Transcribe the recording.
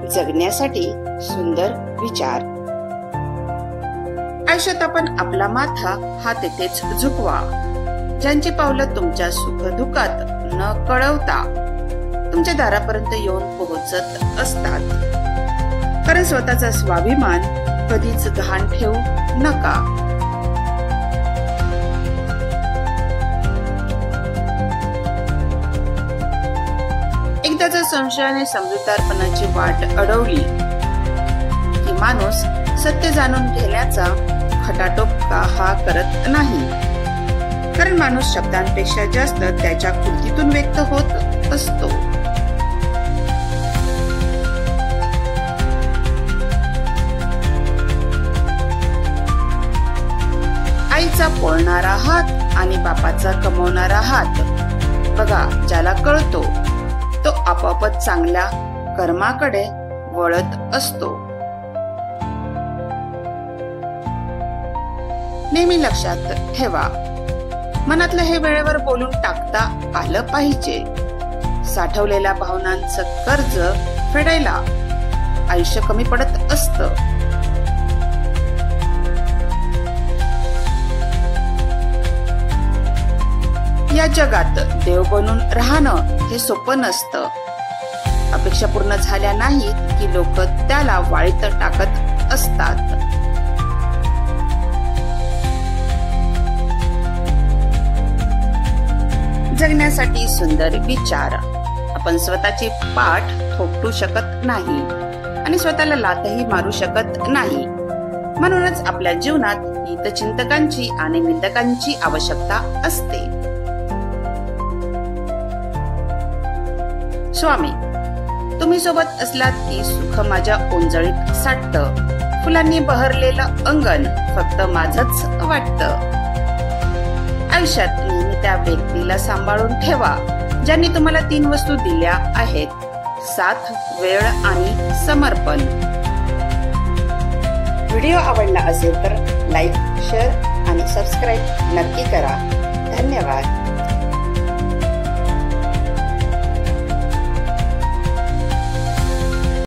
जगण्यासाठी सुंदर विचार। आयुष्यात आपण आपला माथा हा तेथेच झुकवा, ज्यांची पावलं तुमच्या सुखदुःखात न कळवता तुमच्या दारापर्यंत येऊन पोहोचत असतात। कारण स्वतःचा स्वाभिमान कधीच गहाण ठेवू नका। एकदा जर संशयाने समजूतदारपणाची वाट अडवली की माणूस सत्य जाणून घेण्याचा खटाटोप हा करत नाही, कारण माणूस शब्दांपेक्षा जास्त त्याच्या कृतीतून व्यक्त होत असतो। आईचा पोळणारा हात आणि बापाचा कमवणारा हात बघा, ज्याला कळतो तो आपोआपच चांगल्या कर्माकडे वळत असतो। नेहमी लक्षात ठेवा, मनातलं हे वेळेवर बोलून टाकता आलं पाहिजे। साठवलेल्या भावनांचं कर्ज फेडायला आयुष्य कमी पडत असतं। या जगात देव बनून राहणं हे सोपं नसतं। अपेक्षा पूर्ण झाल्या नाहीत की लोक त्याला वाळीत टाकत असतात। जगण्यासाठी सुंदर विचार। आपण स्वतःची पाठ थोपटू शकत नाही आणि स्वतःला लाथही मारू शकत नाही। म्हणूनच आपल्या जीवनात हितचिंतकांची आणि निंदकांची आवश्यकता असते। स्वामी, तुम्ही सोबत असलात की सुख माझ्या ओंजळीत साठतं। फुलांनी बहरलेलं अंगण फक्त माझंच वाटतं। आयुष्यात नेहमी त्या व्यक्तीला सांभाळून ठेवा ज्यांनी तुम्हाला 3 वस्तू दिल्या आहेत: साथ, वेळ आणि समर्पण। व्हिडिओ आवडला असेल तर लाईक, शेअर आणि सबस्क्राईब नक्की करा। धन्यवाद।